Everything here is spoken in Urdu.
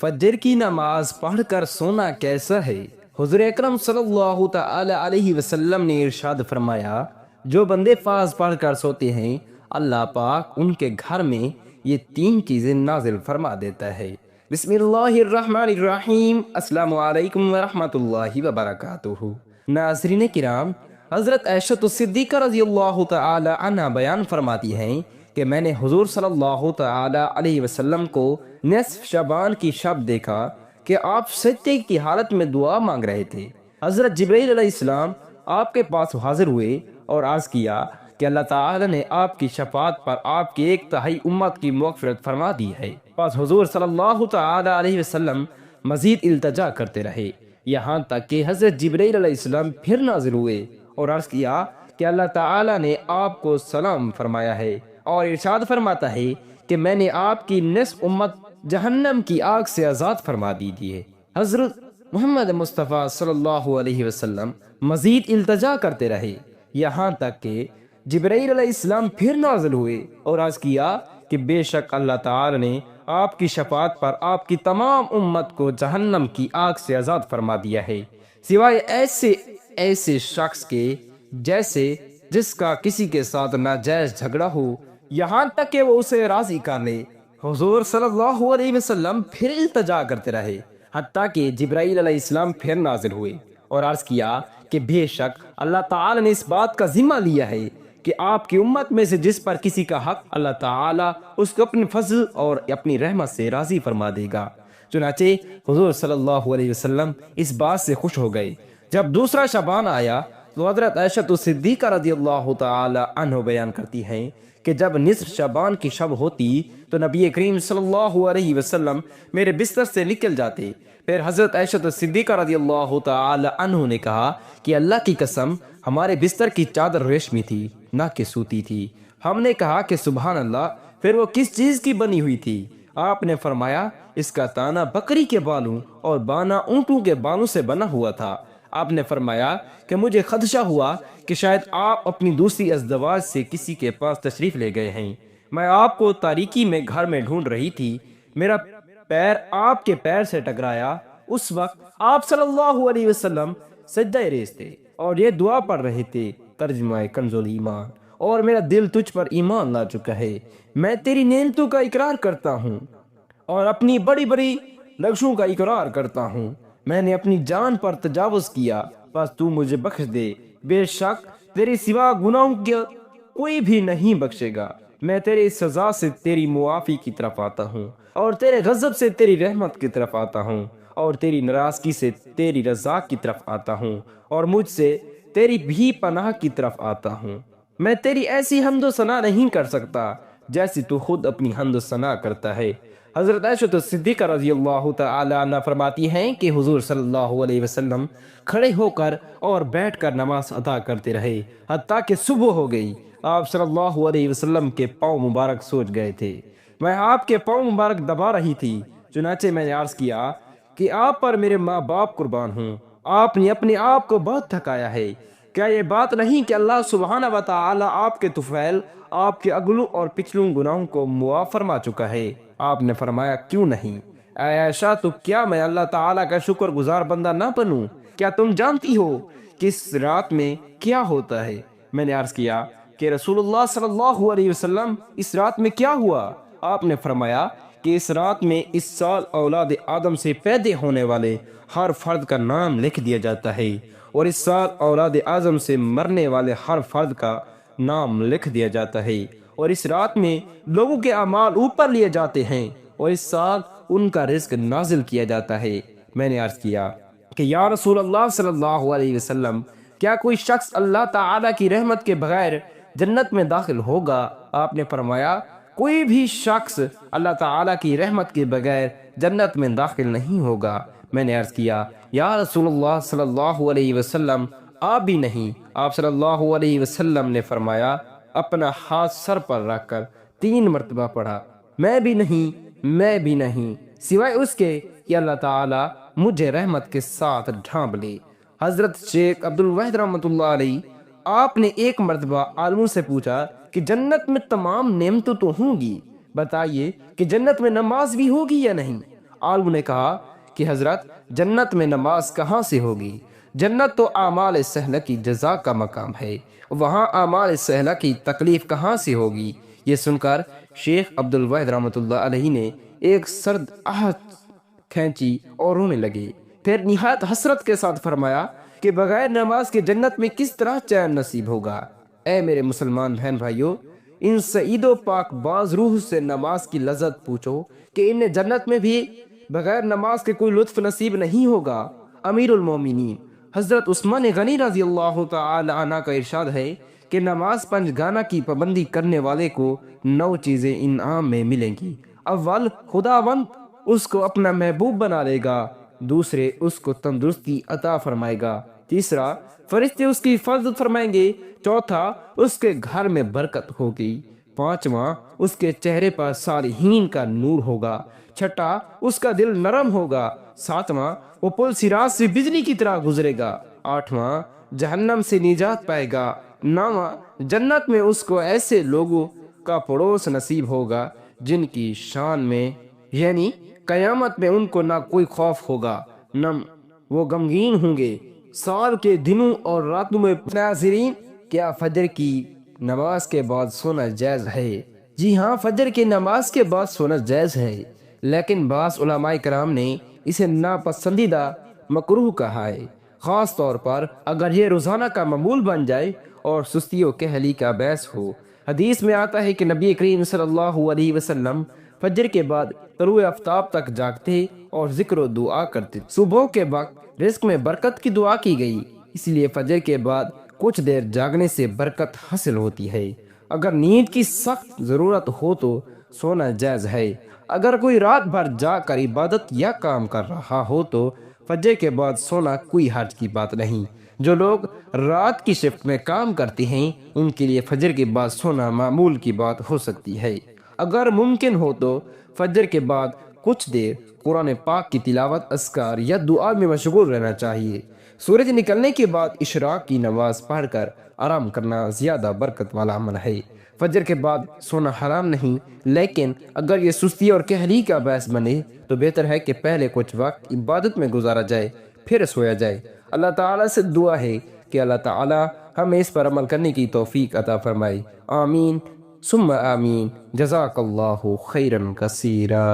فجر کی نماز پڑھ کر سونا کیسا ہے؟ حضور اکرم صلی اللہ تعالی علیہ وسلم نے ارشاد فرمایا، جو بندے فاز پڑھ کر سوتے ہیں اللہ پاک ان کے گھر میں یہ تین چیزیں نازل فرما دیتا ہے۔ بسم اللہ الرحمن الرحیم۔ السلام علیکم ورحمۃ اللہ وبرکاتہ۔ ناظرین کرام، حضرت عائشہ صدیقہ رضی اللہ تعالی عنہ بیان فرماتی ہیں کہ میں نے حضور صلی اللہ تعالی علیہ وسلم کو نصف شعبان کی شب دیکھا کہ آپ سجدے کی حالت میں دعا مانگ رہے تھے۔ حضرت جبرائیل علیہ السلام آپ کے پاس حاضر ہوئے اور عرض کیا کہ اللہ تعالی نے آپ کی شفاعت پر آپ کی 1/3 امت کی مغفرت فرما دی ہے۔ پس حضور صلی اللہ تعالی علیہ وسلم مزید التجا کرتے رہے، یہاں تک کہ حضرت جبرائیل علیہ السلام پھر نازل ہوئے اور عرض کیا کہ اللہ تعالی نے آپ کو سلام فرمایا ہے اور ارشاد فرماتا ہے کہ میں نے آپ کی نصف امت جہنم کی آگ سے آزاد فرما دی ہے۔ حضرت محمد مصطفیٰ صلی اللہ علیہ وسلم مزید التجا کرتے رہے، یہاں تک کہ جبرائیل علیہ السلام پھر نازل ہوئے اور عرض کیا کہ بے شک اللہ تعالی نے آپ کی شفاعت پر آپ کی تمام امت کو جہنم کی آگ سے آزاد فرما دیا ہے، سوائے ایسے شخص کے جیسے جس کا کسی کے ساتھ ناجائز جھگڑا ہو، یہاں تک کہ وہ اسے راضی کر لے۔ حضور صلی اللہ علیہ وسلم پھر التجا کرتے رہے، حتیٰ کہ جبرائیل علیہ السلام پھر نازل ہوئے اور عرض کیا کہ بے شک اللہ تعالی نے اس بات کا ذمہ لیا ہے کہ آپ کی امت میں سے جس پر کسی کا حق، اللہ تعالی اس کو اپنے فضل اور اپنی رحمت سے راضی فرما دے گا۔ چنانچہ حضور صلی اللہ علیہ وسلم اس بات سے خوش ہو گئے۔ جب دوسرا شعبان آیا تو حضرت عائشہ صدیقہ رضی اللہ تعالی عنہ بیان کرتی ہیں کہ جب نصف شعبان کی شب ہوتی تو نبی کریم صلی اللہ علیہ وسلم میرے بستر سے نکل جاتے۔ پھر حضرت عائشہ صدیقہ رضی اللہ تعالی عنہ نے کہا کہ اللہ کی قسم، ہمارے بستر کی چادر ریشمی تھی نہ کہ سوتی تھی۔ ہم نے کہا کہ سبحان اللہ، پھر وہ کس چیز کی بنی ہوئی تھی؟ آپ نے فرمایا اس کا تانا بکری کے بالوں اور بانا اونٹوں کے بالوں سے بنا ہوا تھا۔ آپ نے فرمایا کہ مجھے خدشہ ہوا کہ شاید آپ اپنی دوسری ازدواج سے کسی کے پاس تشریف لے گئے ہیں۔ میں آپ کو تاریکی میں گھر میں ڈھونڈ رہی تھی، میرا پیر آپ کے پیر سے ٹکرایا۔ اس وقت آپ صلی اللہ علیہ وسلم سجدہ ریز تھے اور یہ دعا پڑھ رہے تھے، ترجمہ کنز الایمان، اور میرا دل تجھ پر ایمان لا چکا ہے۔ میں تیری نعمتوں کا اقرار کرتا ہوں اور اپنی بڑی بڑی لغزشوں کا اقرار کرتا ہوں۔ میں نے اپنی جان پر تجاوز کیا، بس تو مجھے بخش دے۔ بے شک تیرے سوا گناہوں کا کوئی بھی نہیں بخشے گا۔ میں تیرے سزا سے تیری معافی کی طرف آتا ہوں اور تیرے غضب سے تیری رحمت کی طرف آتا ہوں اور تیری ناراضگی سے تیری رضا کی طرف آتا ہوں اور مجھ سے تیری بھی پناہ کی طرف آتا ہوں۔ میں تیری ایسی حمد و ثنا نہیں کر سکتا جیسی تو خود اپنی حمد و ثنا کرتا ہے۔ حضرت عائشہ صدیقہ رضی اللہ تعالی عنہ فرماتی ہیں کہ حضور صلی اللہ علیہ وسلم کھڑے ہو کر اور بیٹھ کر نماز ادا کرتے رہے حتیٰ کہ صبح ہو گئی۔ آپ صلی اللہ علیہ وسلم کے پاؤں مبارک سوج گئے تھے۔ میں آپ کے پاؤں مبارک دبا رہی تھی، چنانچہ میں نے عرض کیا کہ آپ پر میرے ماں باپ قربان ہوں، آپ نے اپنے آپ کو بہت تھکایا ہے۔ کیا یہ بات نہیں کہ اللہ سبحانہ و تعالی آپ کے طفیل، آپ کے اگلوں اور پچھلوں گناہوں کو معاف فرما چکا ہے؟ آپ نے فرمایا کیوں نہیں؟ اے عائشہ، تو کیا میں اللہ تعالیٰ کا شکر گزار بندہ نہ بنوں؟ کیا تم جانتی ہو کہ اس رات میں کیا ہوتا ہے؟ میں نے عرض کیا کہ رسول اللہ صلی اللہ علیہ وسلم اس رات میں کیا ہوا؟ آپ نے فرمایا کہ اس رات میں اس سال اولاد آدم سے پیدا ہونے والے ہر فرد کا نام لکھ دیا جاتا ہے اور اس سال اولاد آدم سے مرنے والے ہر فرد کا نام لکھ دیا جاتا ہے، اور اس رات میں لوگوں کے اعمال اوپر لیے جاتے ہیں اور اس سال ان کا رزق نازل کیا جاتا ہے۔ میں نے عرض کیا کہ یا رسول اللہ صلی اللہ علیہ وسلم، کیا کوئی شخص اللہ تعالی کی رحمت کے بغیر جنت میں داخل ہوگا؟ آپ نے فرمایا کوئی بھی شخص اللہ تعالی کی رحمت کے بغیر جنت میں داخل نہیں ہوگا۔ میں نے عرض کیا یا رسول اللہ صلی اللہ علیہ وسلم، آپ بھی نہیں؟ آپ صلی اللہ علیہ وسلم نے فرمایا، اپنا ہاتھ سر پر رکھ کر 3 مرتبہ پڑھا، میں بھی نہیں، سوائے اس کے کہ اللہ تعالی مجھے رحمت کے ساتھ ڈھانپ لے۔ حضرت شیخ عبد الواحد رحمۃ اللہ علیہ، آپ نے ایک مرتبہ عالموں سے پوچھا کہ جنت میں تمام نعمتیں تو ہوں گی، بتائیے کہ جنت میں نماز بھی ہوگی یا نہیں؟ عالم نے کہا کہ حضرت جنت میں نماز کہاں سے ہوگی؟ جنت تو اعمال سہلہ کی جزا کا مقام ہے، وہاں اعمال سہلہ کی تکلیف کہاں سے ہوگی؟ یہ سن کر شیخ عبد الواحد رحمۃ اللہ علیہ نے ایک سرد آہت کھینچی اور رونے لگے، پھر نہایت حسرت کے ساتھ فرمایا کہ بغیر نماز کے جنت میں کس طرح چین نصیب ہوگا؟ اے میرے مسلمان بہن بھائیوں، ان سعید و پاک باز روح سے نماز کی لذت پوچھو کہ انہیں جنت میں بھی بغیر نماز کے کوئی لطف نصیب نہیں ہوگا۔ امیر المومنین حضرت عثمان غنی رضی اللہ تعالی عنہ کا ارشاد ہے کہ نماز پنج گانا کی پابندی کرنے والے کو 9 چیزیں انعام میں ملیں گی۔ اول، خداوند اس کو اپنا محبوب بنا لے گا۔ دوسرے، اس کو تندرستی عطا فرمائے گا۔ تیسرا، فرشتے اس کی حفاظت فرمائیں گے۔ چوتھا، اس کے گھر میں برکت ہوگی۔ پانچواں، اس کے چہرے پر صالحین کا نور ہوگا۔ چھٹا، اس کا دل نرم ہوگا۔ ساتواں، وہ پل صراط سے بجلی کی طرح گزرے گا۔ آٹھواں، جہنم سے نجات پائے گا۔ نواں، جنت میں اس کو ایسے لوگوں کا پڑوس نصیب ہوگا جن کی شان میں یعنی قیامت میں ان کو نہ کوئی خوف ہوگا نہ وہ غمگین ہوں گے۔ سال کے دنوں اور راتوں میں ناظرین، کیا فجر کی نماز کے بعد سونا جائز ہے؟ جی ہاں، فجر کی نماز کے بعد سونا جائز ہے، لیکن بعض علماء کرام نے اسے ناپسندیدہ مکروہ کہا ہے، خاص طور پر اگر یہ روزانہ کا معمول بن جائے اور سستی و کہلی کا باعث ہو۔ حدیث میں آتا ہے کہ نبی کریم صلی اللہ علیہ وسلم فجر کے بعد طلوع آفتاب تک جاگتے اور ذکر و دعا کرتے۔ صبح کے وقت رزق میں برکت کی دعا کی گئی، اس لیے فجر کے بعد کچھ دیر جاگنے سے برکت حاصل ہوتی ہے۔ اگر نیند کی سخت ضرورت ہو تو سونا جائز ہے۔ اگر کوئی رات بھر جا کر عبادت یا کام کر رہا ہو تو فجر کے بعد سونا کوئی حرج کی بات نہیں۔ جو لوگ رات کی شفٹ میں کام کرتے ہیں ان کے لیے فجر کے بعد سونا معمول کی بات ہو سکتی ہے۔ اگر ممکن ہو تو فجر کے بعد کچھ دیر قرآن پاک کی تلاوت، اذکار یا دعا میں مشغول رہنا چاہیے۔ سورج نکلنے کے بعد اشراق کی نماز پڑھ کر آرام کرنا زیادہ برکت والا عمل ہے۔ فجر کے بعد سونا حرام نہیں، لیکن اگر یہ سستی اور کہلی کا باعث بنے تو بہتر ہے کہ پہلے کچھ وقت عبادت میں گزارا جائے پھر سویا جائے۔ اللہ تعالیٰ سے دعا ہے کہ اللہ تعالیٰ ہمیں اس پر عمل کرنے کی توفیق عطا فرمائے۔ آمین ثم آمین۔ جزاک اللہ خیرا کثیرا۔